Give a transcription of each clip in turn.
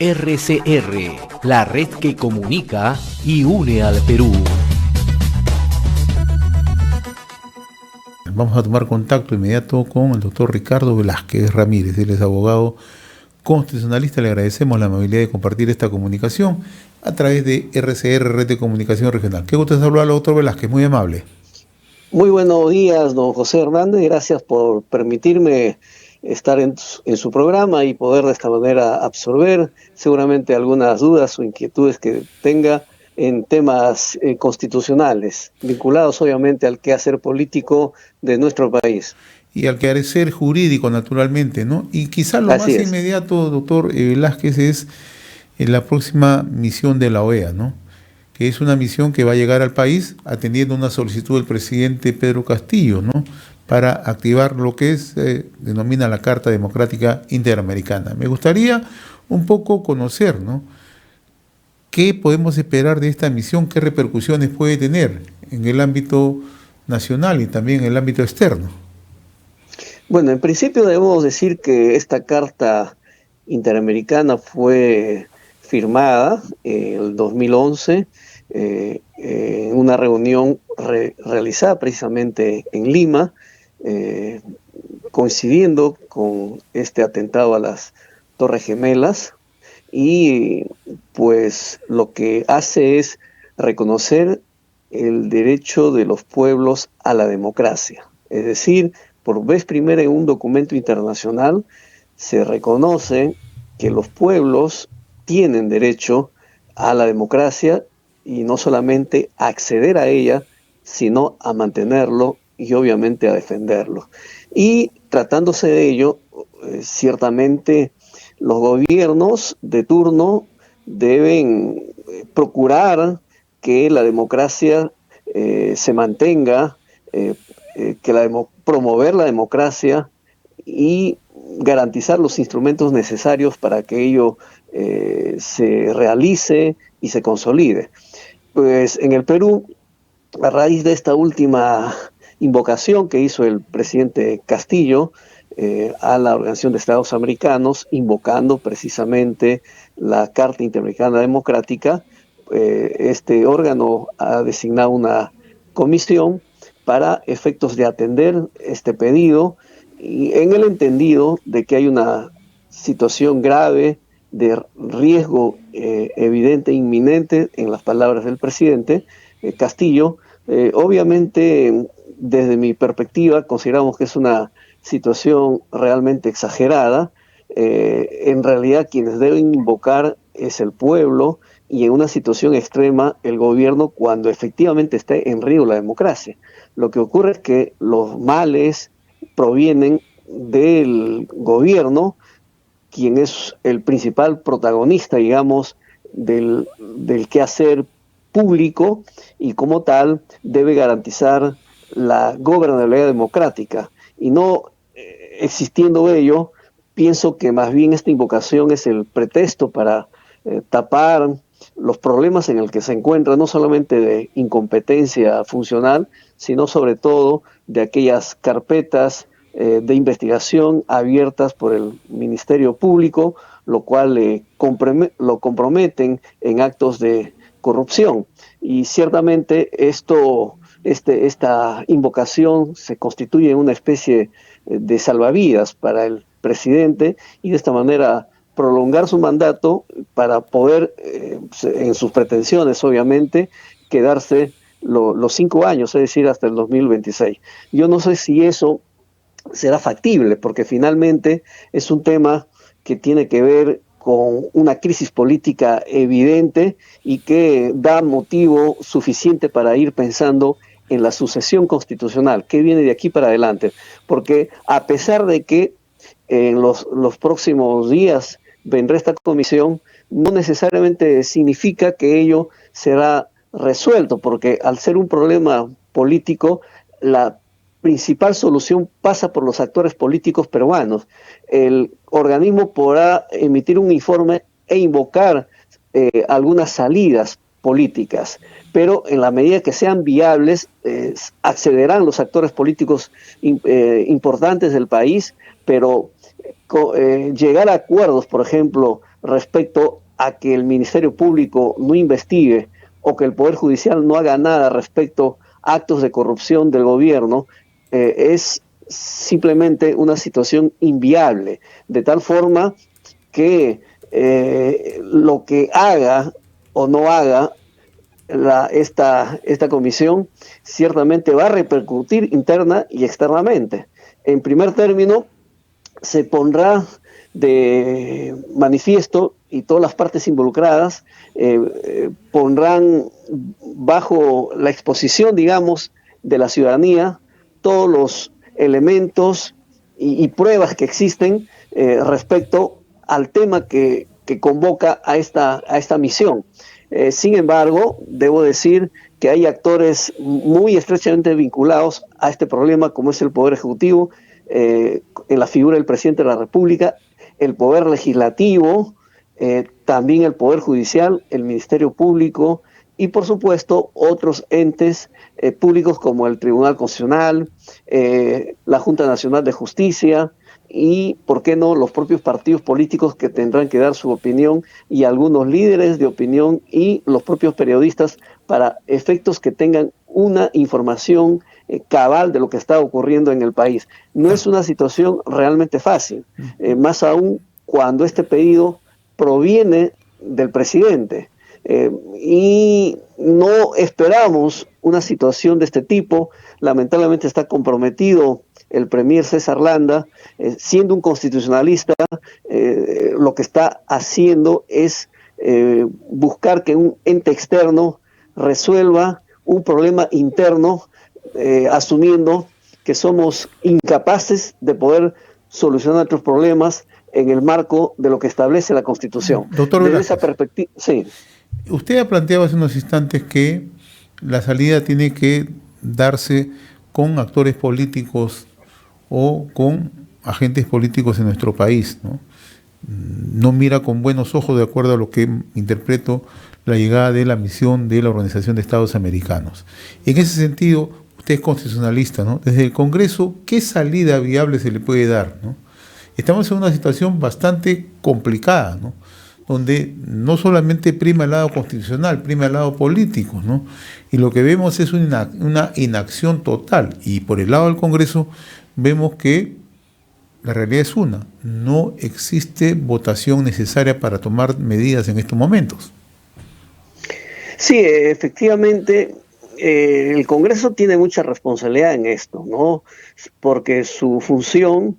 RCR, la red que comunica y une al Perú. Vamos a tomar contacto inmediato con el doctor Ricardo Velázquez Ramírez. Él es abogado constitucionalista. Le agradecemos la amabilidad de compartir esta comunicación a través de RCR, Red de Comunicación Regional. Qué gusto saludarlo, doctor Velázquez, muy amable. Muy buenos días, don José Hernández. Gracias por permitirme estar en su programa y poder de esta manera absorber seguramente algunas dudas o inquietudes que tenga en temas constitucionales, vinculados obviamente al quehacer político de nuestro país. Y al quehacer jurídico, naturalmente, ¿no? Y quizás lo Así más es. inmediato, doctor Velázquez, es la próxima misión de la OEA, ¿no? Que es una misión que va a llegar al país atendiendo una solicitud del presidente Pedro Castillo, ¿no? Para activar lo que denomina la Carta Democrática Interamericana. Me gustaría un poco conocer, ¿no? ¿Qué podemos esperar de esta misión? ¿Qué repercusiones puede tener en el ámbito nacional y también en el ámbito externo? Bueno, en principio debemos decir que esta Carta Interamericana fue firmada en el 2011 en una reunión realizada precisamente en Lima, coincidiendo con este atentado a las Torres Gemelas, y pues lo que hace es reconocer el derecho de los pueblos a la democracia. Es decir, por vez primera en un documento internacional se reconoce que los pueblos tienen derecho a la democracia y no solamente a acceder a ella, sino a mantenerlo y obviamente a defenderlo. Y tratándose de ello, ciertamente los gobiernos de turno deben procurar que la democracia se mantenga, promover la democracia y garantizar los instrumentos necesarios para que ello se realice y se consolide. Pues en el Perú, a raíz de esta última invocación que hizo el presidente Castillo a la Organización de Estados Americanos, invocando precisamente la Carta Interamericana Democrática, este órgano ha designado una comisión para efectos de atender este pedido, y en el entendido de que hay una situación grave de riesgo evidente e inminente, en las palabras del presidente Castillo. Obviamente, desde mi perspectiva, consideramos que es una situación realmente exagerada. En realidad, quienes deben invocar es el pueblo, y en una situación extrema el gobierno, cuando efectivamente esté en riesgo la democracia. Lo que ocurre es que los males provienen del gobierno, quien es el principal protagonista, digamos, del quehacer público, y como tal debe garantizar la gobernabilidad democrática. Y no existiendo ello, pienso que más bien esta invocación es el pretexto para tapar los problemas en el que se encuentra, no solamente de incompetencia funcional, sino sobre todo de aquellas carpetas de investigación abiertas por el Ministerio Público, lo cual lo comprometen en actos de corrupción. Y ciertamente esta invocación se constituye en una especie de salvavidas para el presidente, y de esta manera prolongar su mandato para poder, en sus pretensiones obviamente, quedarse los 5 años, es decir, hasta el 2026. Yo no sé si eso será factible, porque finalmente es un tema que tiene que ver con una crisis política evidente y que da motivo suficiente para ir pensando en la sucesión constitucional, que viene de aquí para adelante. Porque a pesar de que en los próximos días vendrá esta comisión, no necesariamente significa que ello será resuelto, porque al ser un problema político, la principal solución pasa por los actores políticos peruanos. El organismo podrá emitir un informe e invocar algunas salidas políticas, pero en la medida que sean viables, accederán los actores políticos importantes del país, pero llegar a acuerdos, por ejemplo, respecto a que el Ministerio Público no investigue o que el Poder Judicial no haga nada respecto a actos de corrupción del gobierno, es simplemente una situación inviable, de tal forma que lo que haga o no haga esta comisión ciertamente va a repercutir interna y externamente. En primer término, se pondrá de manifiesto y todas las partes involucradas pondrán bajo la exposición, digamos, de la ciudadanía todos los elementos y pruebas que existen respecto al tema que convoca a esta misión. Sin embargo, debo decir que hay actores muy estrechamente vinculados a este problema, como es el Poder Ejecutivo, en la figura del Presidente de la República, el Poder Legislativo, también el Poder Judicial, el Ministerio Público y, por supuesto, otros entes públicos como el Tribunal Constitucional, la Junta Nacional de Justicia y, ¿por qué no?, los propios partidos políticos que tendrán que dar su opinión y algunos líderes de opinión y los propios periodistas para efectos que tengan una información cabal de lo que está ocurriendo en el país. No es una situación realmente fácil, más aún cuando este pedido proviene del presidente. Y no esperamos una situación de este tipo. Lamentablemente está comprometido el premier César Landa, siendo un constitucionalista, lo que está haciendo es buscar que un ente externo resuelva un problema interno, asumiendo que somos incapaces de poder solucionar nuestros problemas en el marco de lo que establece la Constitución. Doctor, desde esa perspectiva, sí. Usted ha planteado hace unos instantes que la salida tiene que darse con actores políticos o con agentes políticos en nuestro país, ¿no? No mira con buenos ojos, de acuerdo a lo que interpreto, la llegada de la misión de la Organización de Estados Americanos. En ese sentido, usted es constitucionalista, ¿no? Desde el Congreso, ¿qué salida viable se le puede dar, ¿no? Estamos en una situación bastante complicada, ¿no?, donde no solamente prima el lado constitucional, prima el lado político, ¿no? Y lo que vemos es una inacción total. Y por el lado del Congreso vemos que la realidad es una: no existe votación necesaria para tomar medidas en estos momentos. Sí, efectivamente, el Congreso tiene mucha responsabilidad en esto, ¿no? Porque su función,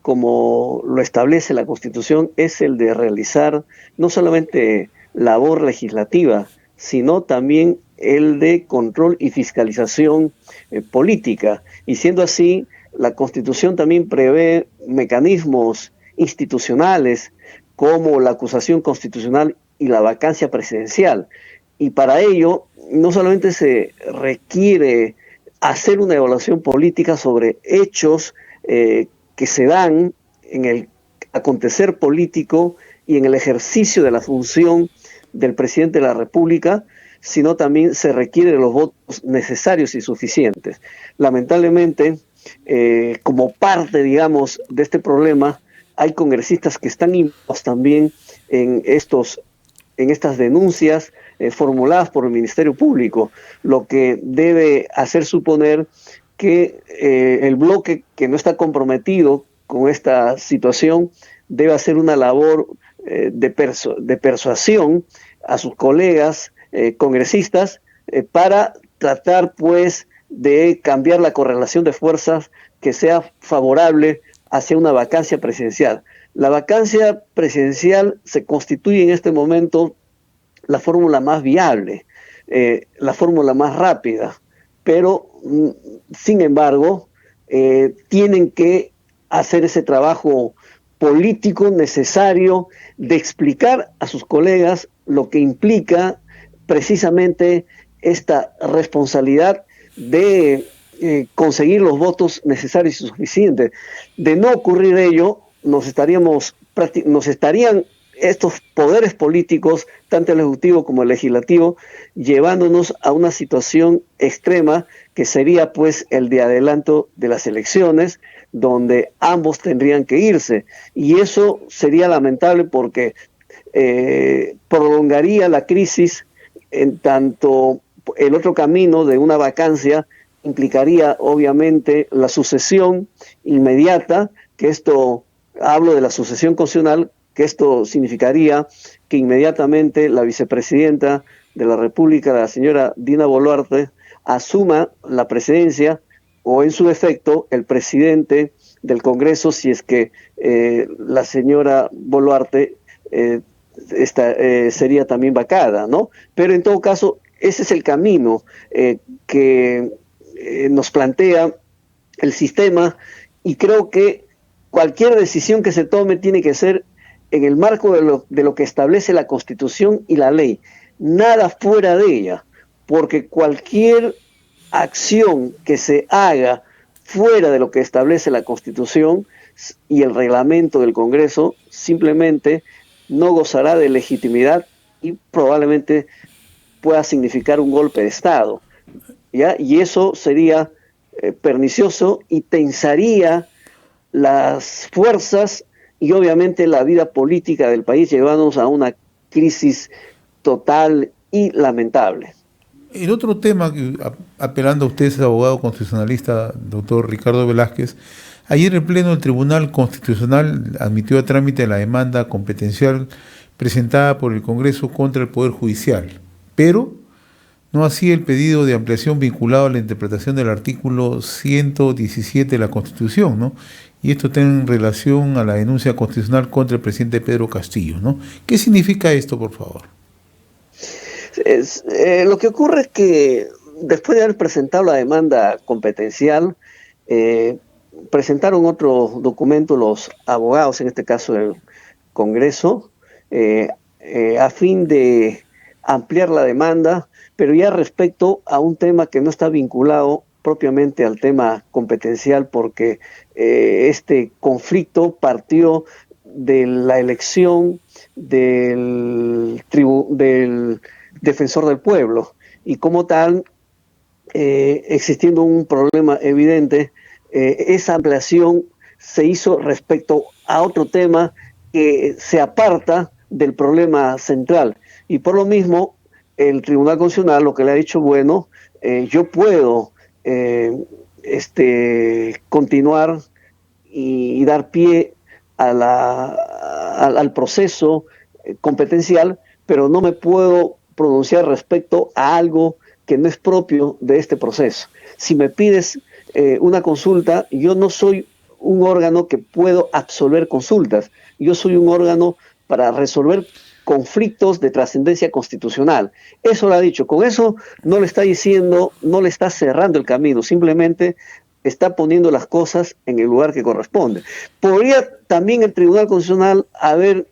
como lo establece la Constitución, es el de realizar no solamente labor legislativa, sino también el de control y fiscalización política. Y siendo así, la Constitución también prevé mecanismos institucionales como la acusación constitucional y la vacancia presidencial. Y para ello, no solamente se requiere hacer una evaluación política sobre hechos que se dan en el acontecer político y en el ejercicio de la función del presidente de la República, sino también se requiere de los votos necesarios y suficientes. Lamentablemente, como parte, digamos, de este problema, hay congresistas que están implicados también en estas denuncias formuladas por el Ministerio Público, lo que debe hacer suponer que el bloque que no está comprometido con esta situación debe hacer una labor de persuasión a sus colegas congresistas para tratar, pues, de cambiar la correlación de fuerzas que sea favorable hacia una vacancia presidencial. La vacancia presidencial se constituye en este momento la fórmula más viable, la fórmula más rápida, pero sin embargo tienen que hacer ese trabajo político necesario de explicar a sus colegas lo que implica precisamente esta responsabilidad de conseguir los votos necesarios y suficientes. De no ocurrir ello, nos estarían estos poderes políticos, tanto el Ejecutivo como el Legislativo, llevándonos a una situación extrema que sería, pues, el de adelanto de las elecciones, donde ambos tendrían que irse. Y eso sería lamentable porque prolongaría la crisis, en tanto el otro camino de una vacancia implicaría obviamente la sucesión inmediata, que esto, hablo de la sucesión constitucional, que esto significaría que inmediatamente la vicepresidenta de la República, la señora Dina Boluarte, asuma la presidencia, o en su defecto el presidente del Congreso, si es que la señora Boluarte sería también vacada, ¿no? Pero en todo caso, ese es el camino que nos plantea el sistema, y creo que cualquier decisión que se tome tiene que ser en el marco de lo que establece la Constitución y la ley, nada fuera de ella, porque cualquier acción que se haga fuera de lo que establece la Constitución y el reglamento del Congreso simplemente no gozará de legitimidad y probablemente pueda significar un golpe de Estado, ¿ya? Y eso sería pernicioso y tensaría las fuerzas y obviamente la vida política del país, llevándonos a una crisis total y lamentable. El otro tema, apelando a usted, es abogado constitucionalista, doctor Ricardo Velázquez, ayer en pleno el Tribunal Constitucional admitió a trámite la demanda competencial presentada por el Congreso contra el Poder Judicial, pero no así el pedido de ampliación vinculado a la interpretación del artículo 117 de la Constitución, ¿no? Y esto tiene relación a la denuncia constitucional contra el presidente Pedro Castillo, ¿no? ¿Qué significa esto, por favor? Lo que ocurre es que después de haber presentado la demanda competencial, presentaron otro documento los abogados, en este caso del Congreso, a fin de ampliar la demanda, pero ya respecto a un tema que no está vinculado propiamente al tema competencial, porque este conflicto partió de la elección del defensor del pueblo, y como tal, existiendo un problema evidente, esa ampliación se hizo respecto a otro tema que se aparta del problema central, y por lo mismo el Tribunal Constitucional lo que le ha dicho, bueno, yo puedo continuar y dar pie al proceso competencial, pero no me puedo pronunciar respecto a algo que no es propio de este proceso. Si me pides una consulta, yo no soy un órgano que puedo absolver consultas, yo soy un órgano para resolver conflictos de trascendencia constitucional. Eso lo ha dicho. Con eso no le está diciendo, no le está cerrando el camino, simplemente está poniendo las cosas en el lugar que corresponde. ¿Podría también el Tribunal Constitucional haber,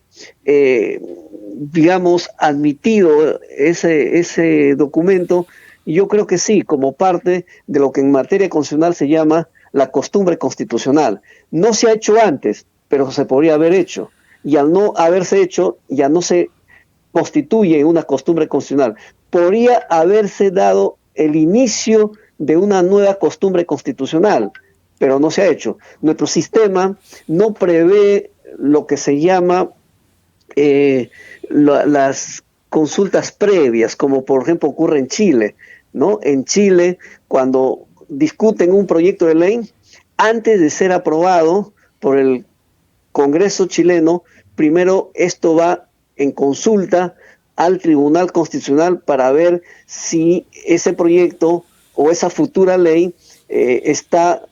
admitido ese documento? Yo creo que sí, como parte de lo que en materia constitucional se llama la costumbre constitucional. No se ha hecho antes, pero se podría haber hecho. Y al no haberse hecho, ya no se constituye una costumbre constitucional. Podría haberse dado el inicio de una nueva costumbre constitucional, pero no se ha hecho. Nuestro sistema no prevé lo que se llama las consultas previas, como por ejemplo ocurre en Chile, ¿no? En Chile, cuando discuten un proyecto de ley, antes de ser aprobado por el Congreso chileno, primero esto va en consulta al Tribunal Constitucional para ver si ese proyecto o esa futura ley está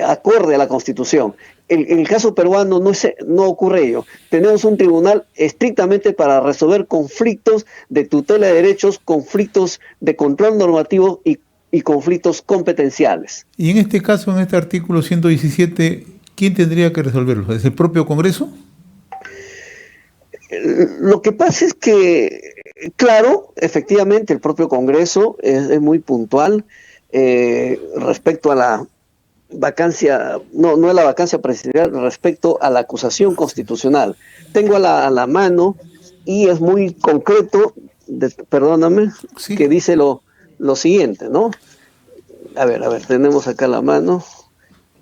acorde a la Constitución. En el caso peruano no ocurre ello. Tenemos un tribunal estrictamente para resolver conflictos de tutela de derechos, conflictos de control normativo y conflictos competenciales. Y en este caso, en este artículo 117, ¿quién tendría que resolverlo? ¿Es el propio Congreso? Lo que pasa es que, claro, efectivamente el propio Congreso es muy puntual respecto a la vacancia, no es la vacancia presidencial, respecto a la acusación constitucional. Tengo a la mano y es muy concreto, perdóname, sí, que dice lo siguiente, ¿no? A ver, tenemos acá la mano.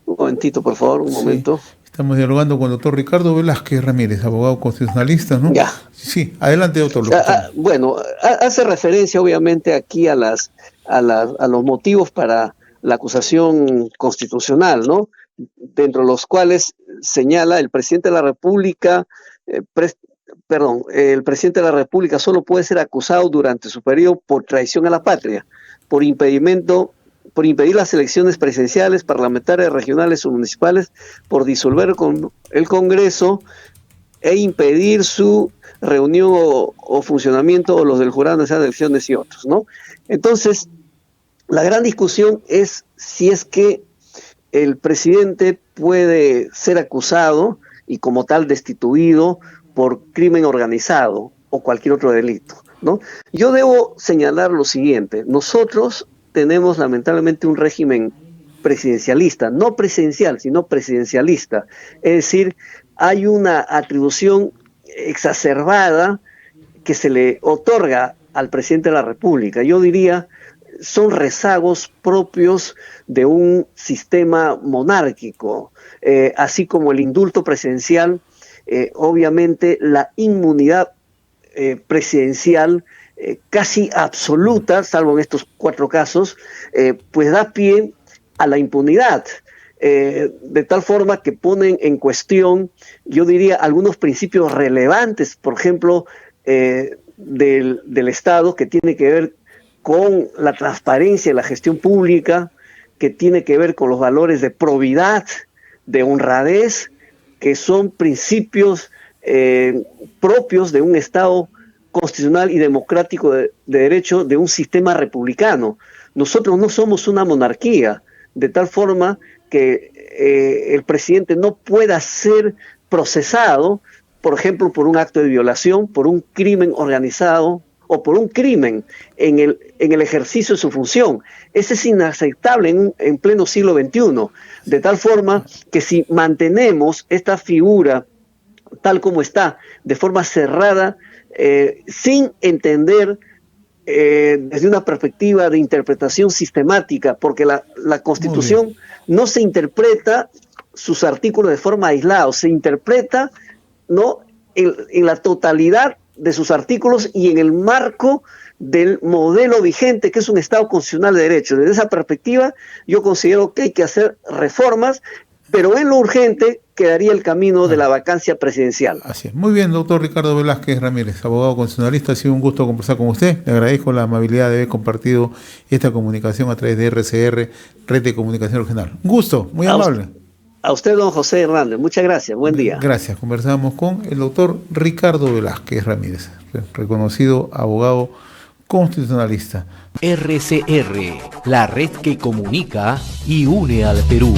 Un momentito, por favor, un momento. Estamos dialogando con el doctor Ricardo Velázquez Ramírez, abogado constitucionalista, ¿no? Ya. Sí, adelante, doctor. Bueno, hace referencia obviamente aquí a los motivos para la acusación constitucional, ¿no? Dentro de los cuales señala el presidente de la República, el presidente de la República solo puede ser acusado durante su periodo por traición a la patria, por impedir las elecciones presidenciales, parlamentarias, regionales o municipales, por disolver el Congreso e impedir su reunión o funcionamiento, o los del Jurado Nacional de Elecciones y otros, ¿no? Entonces, la gran discusión es si es que el presidente puede ser acusado y como tal destituido por crimen organizado o cualquier otro delito, ¿no? Yo debo señalar lo siguiente: nosotros tenemos lamentablemente un régimen presidencialista, no presidencial, sino presidencialista. Es decir, hay una atribución exacerbada que se le otorga al presidente de la República. Yo diría, son rezagos propios de un sistema monárquico, así como el indulto presidencial, obviamente la inmunidad presidencial casi absoluta, salvo en estos 4 casos, pues da pie a la impunidad, de tal forma que ponen en cuestión, yo diría, algunos principios relevantes, por ejemplo, del Estado, que tiene que ver con la transparencia y la gestión pública, que tiene que ver con los valores de probidad, de honradez, que son principios propios de un Estado constitucional y democrático de derecho, de un sistema republicano. Nosotros no somos una monarquía, de tal forma que el presidente no pueda ser procesado, por ejemplo, por un acto de violación, por un crimen organizado o por un crimen en el ejercicio de su función. Ese es inaceptable en pleno siglo XXI, de tal forma que si mantenemos esta figura tal como está, de forma cerrada, sin entender desde una perspectiva de interpretación sistemática, porque la Constitución no se interpreta sus artículos de forma aislada, se interpreta, ¿no?, en la totalidad de sus artículos y en el marco del modelo vigente, que es un Estado constitucional de derecho. Desde esa perspectiva, yo considero que hay que hacer reformas, pero en lo urgente quedaría el camino de la vacancia presidencial. Así es. Muy bien, doctor Ricardo Velázquez Ramírez, abogado constitucionalista. Ha sido un gusto conversar con usted. Le agradezco la amabilidad de haber compartido esta comunicación a través de RCR, Red de Comunicación Regional. Un gusto, muy amable. A usted, don José Hernández. Muchas gracias. Buen día. Gracias. Conversamos con el doctor Ricardo Velázquez Ramírez, reconocido abogado constitucionalista. RCR, la red que comunica y une al Perú.